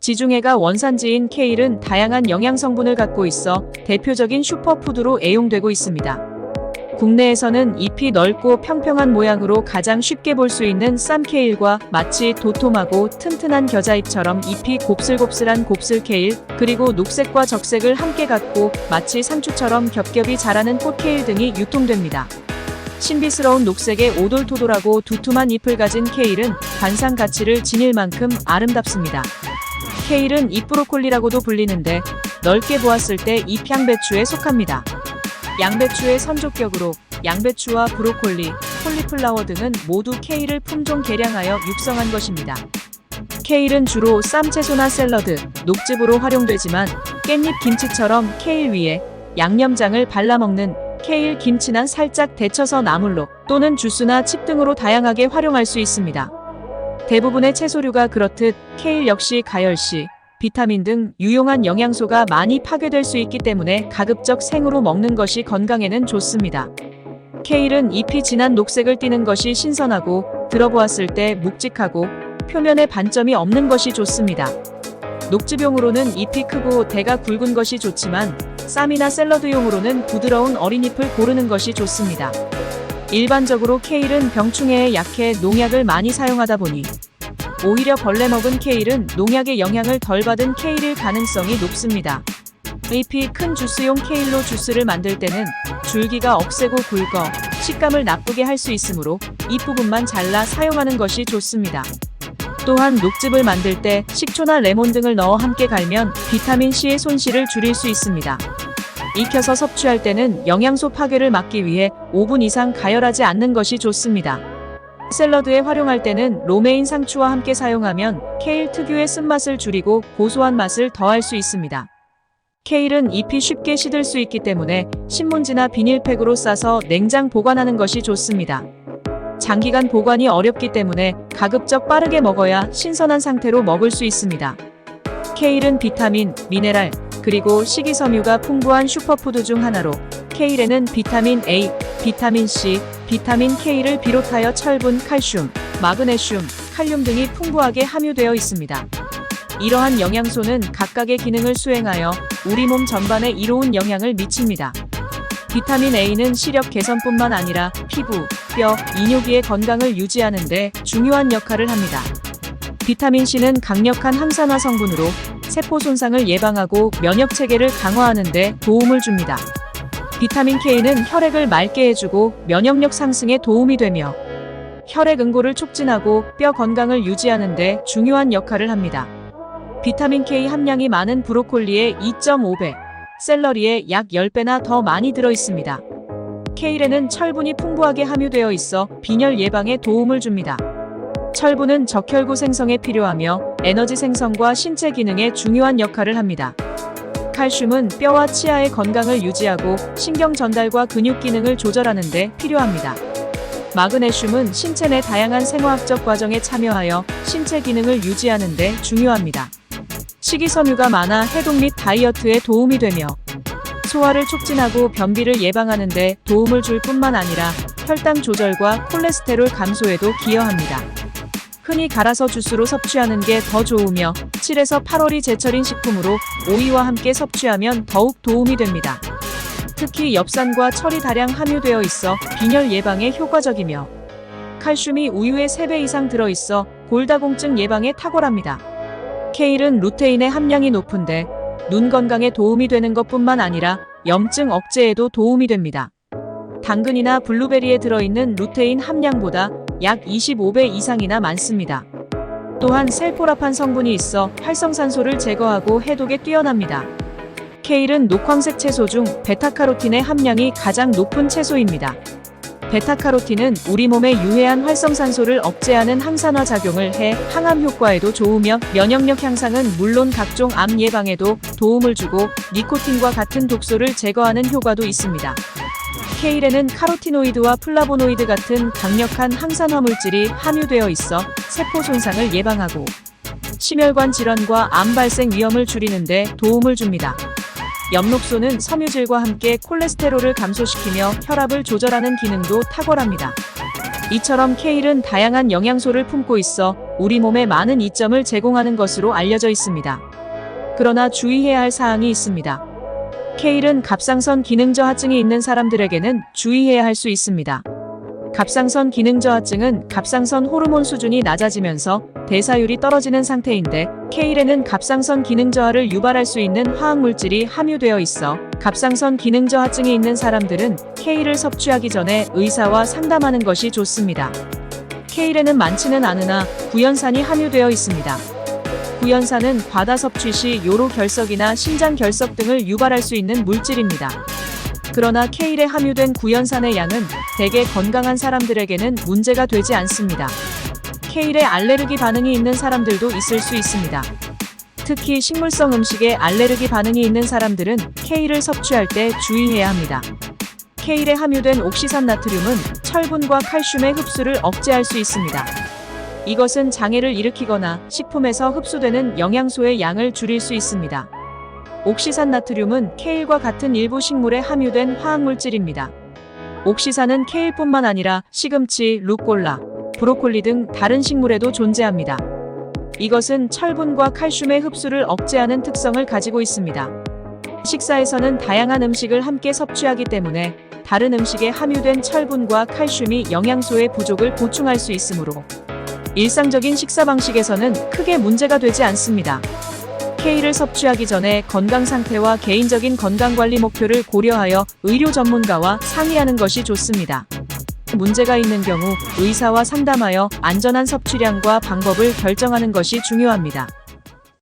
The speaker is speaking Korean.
지중해가 원산지인 케일은 다양한 영양 성분을 갖고 있어 대표적인 슈퍼푸드로 애용되고 있습니다. 국내에서는 잎이 넓고 평평한 모양으로 가장 쉽게 볼 수 있는 쌈케일과 마치 도톰하고 튼튼한 겨자잎처럼 잎이 곱슬곱슬한 곱슬케일, 그리고 녹색과 적색을 함께 갖고 마치 상추처럼 겹겹이 자라는 꽃케일 등이 유통됩니다. 신비스러운 녹색의 오돌토돌하고 두툼한 잎을 가진 케일은 관상 가치를 지닐 만큼 아름답습니다. 케일은 잎브로콜리라고도 불리는데 넓게 보았을 때 잎양배추에 속합니다. 양배추의 선조격으로 양배추와 브로콜리, 콜리플라워 등은 모두 케일을 품종 개량하여 육성한 것입니다. 케일은 주로 쌈채소나 샐러드, 녹즙으로 활용되지만 깻잎 김치처럼 케일 위에 양념장을 발라 먹는 케일 김치난 살짝 데쳐서 나물로 또는 주스나 칩 등으로 다양하게 활용할 수 있습니다. 대부분의 채소류가 그렇듯 케일 역시 가열시, 비타민 등 유용한 영양소가 많이 파괴될 수 있기 때문에 가급적 생으로 먹는 것이 건강에는 좋습니다. 케일은 잎이 진한 녹색을 띠는 것이 신선하고 들어보았을 때 묵직하고 표면에 반점이 없는 것이 좋습니다. 녹즙용으로는 잎이 크고 대가 굵은 것이 좋지만 쌈이나 샐러드용으로는 부드러운 어린 잎을 고르는 것이 좋습니다. 일반적으로 케일은 병충해에 약해 농약을 많이 사용하다 보니 오히려 벌레 먹은 케일은 농약의 영향을 덜 받은 케일일 가능성이 높습니다. 잎이 큰 주스용 케일로 주스를 만들 때는 줄기가 억세고 굵어 식감을 나쁘게 할 수 있으므로 잎부분만 잘라 사용하는 것이 좋습니다. 또한 녹즙을 만들 때 식초나 레몬 등을 넣어 함께 갈면 비타민C의 손실을 줄일 수 있습니다. 익혀서 섭취할 때는 영양소 파괴를 막기 위해 5분 이상 가열하지 않는 것이 좋습니다. 샐러드에 활용할 때는 로메인 상추와 함께 사용하면 케일 특유의 쓴맛을 줄이고 고소한 맛을 더할 수 있습니다. 케일은 잎이 쉽게 시들 수 있기 때문에 신문지나 비닐팩으로 싸서 냉장 보관하는 것이 좋습니다. 장기간 보관이 어렵기 때문에 가급적 빠르게 먹어야 신선한 상태로 먹을 수 있습니다. 케일은 비타민, 미네랄, 그리고 식이섬유가 풍부한 슈퍼푸드 중 하나로 케일에는 비타민 A, 비타민 C, 비타민 K를 비롯하여 철분, 칼슘, 마그네슘, 칼륨 등이 풍부하게 함유되어 있습니다. 이러한 영양소는 각각의 기능을 수행하여 우리 몸 전반에 이로운 영향을 미칩니다. 비타민 A는 시력 개선뿐만 아니라 피부, 뼈, 이뇨기의 건강을 유지하는 데 중요한 역할을 합니다. 비타민 C는 강력한 항산화 성분으로 세포 손상을 예방하고 면역 체계를 강화하는 데 도움을 줍니다. 비타민 K는 혈액을 맑게 해주고 면역력 상승에 도움이 되며 혈액 응고를 촉진하고 뼈 건강을 유지하는 데 중요한 역할을 합니다. 비타민 K 함량이 많은 브로콜리의 2.5배, 샐러리의 약 10배나 더 많이 들어 있습니다. 케일에는 철분이 풍부하게 함유되어 있어 빈혈 예방에 도움을 줍니다. 철분은 적혈구 생성에 필요하며 에너지 생성과 신체 기능에 중요한 역할을 합니다. 칼슘은 뼈와 치아의 건강을 유지하고 신경 전달과 근육 기능을 조절하는 데 필요합니다. 마그네슘은 신체 내 다양한 생화학적 과정에 참여하여 신체 기능을 유지하는 데 중요합니다. 식이섬유가 많아 해독 및 다이어트에 도움이 되며 소화를 촉진하고 변비를 예방하는 데 도움을 줄 뿐만 아니라 혈당 조절과 콜레스테롤 감소에도 기여합니다. 흔히 갈아서 주스로 섭취하는 게 더 좋으며 7에서 8월이 제철인 식품으로 오이와 함께 섭취하면 더욱 도움이 됩니다. 특히 엽산과 철이 다량 함유되어 있어 빈혈 예방에 효과적이며 칼슘이 우유에 3배 이상 들어있어 골다공증 예방에 탁월합니다. 케일은 루테인의 함량이 높은데 눈 건강에 도움이 되는 것뿐만 아니라 염증 억제에도 도움이 됩니다. 당근이나 블루베리에 들어있는 루테인 함량보다 약 25배 이상이나 많습니다. 또한 셀포라판 성분이 있어 활성산소를 제거하고 해독에 뛰어납니다. 케일은 녹황색 채소 중 베타카로틴의 함량이 가장 높은 채소입니다. 베타카로틴은 우리 몸에 유해한 활성산소를 억제하는 항산화 작용을 해 항암 효과에도 좋으며 면역력 향상은 물론 각종 암 예방에도 도움을 주고 니코틴과 같은 독소를 제거하는 효과도 있습니다. 케일에는 카로티노이드와 플라보노이드 같은 강력한 항산화 물질이 함유되어 있어 세포 손상을 예방하고 심혈관 질환과 암 발생 위험을 줄이는 데 도움을 줍니다. 엽록소는 섬유질과 함께 콜레스테롤을 감소시키며 혈압을 조절하는 기능도 탁월합니다. 이처럼 케일은 다양한 영양소를 품고 있어 우리 몸에 많은 이점을 제공하는 것으로 알려져 있습니다. 그러나 주의해야 할 사항이 있습니다. 케일은 갑상선 기능 저하증이 있는 사람들에게는 주의해야 할 수 있습니다. 갑상선 기능 저하증은 갑상선 호르몬 수준이 낮아지면서 대사율이 떨어지는 상태인데, 케일에는 갑상선 기능 저하를 유발할 수 있는 화학물질이 함유되어 있어 갑상선 기능 저하증이 있는 사람들은 케일을 섭취하기 전에 의사와 상담하는 것이 좋습니다. 케일에는 많지는 않으나 구연산이 함유되어 있습니다. 구연산은 과다 섭취 시 요로 결석이나 신장 결석 등을 유발할 수 있는 물질입니다. 그러나 케일에 함유된 구연산의 양은 대개 건강한 사람들에게는 문제가 되지 않습니다. 케일에 알레르기 반응이 있는 사람들도 있을 수 있습니다. 특히 식물성 음식에 알레르기 반응이 있는 사람들은 케일을 섭취할 때 주의해야 합니다. 케일에 함유된 옥시산 나트륨은 철분과 칼슘의 흡수를 억제할 수 있습니다. 이것은 장애를 일으키거나 식품에서 흡수되는 영양소의 양을 줄일 수 있습니다. 옥시산 나트륨은 케일과 같은 일부 식물에 함유된 화학물질입니다. 옥시산은 케일뿐만 아니라 시금치, 루꼴라, 브로콜리 등 다른 식물에도 존재합니다. 이것은 철분과 칼슘의 흡수를 억제하는 특성을 가지고 있습니다. 식사에서는 다양한 음식을 함께 섭취하기 때문에 다른 음식에 함유된 철분과 칼슘이 영양소의 부족을 보충할 수 있으므로 일상적인 식사 방식에서는 크게 문제가 되지 않습니다. 케일을 섭취하기 전에 건강 상태와 개인적인 건강관리 목표를 고려하여 의료 전문가와 상의하는 것이 좋습니다. 문제가 있는 경우 의사와 상담하여 안전한 섭취량과 방법을 결정하는 것이 중요합니다.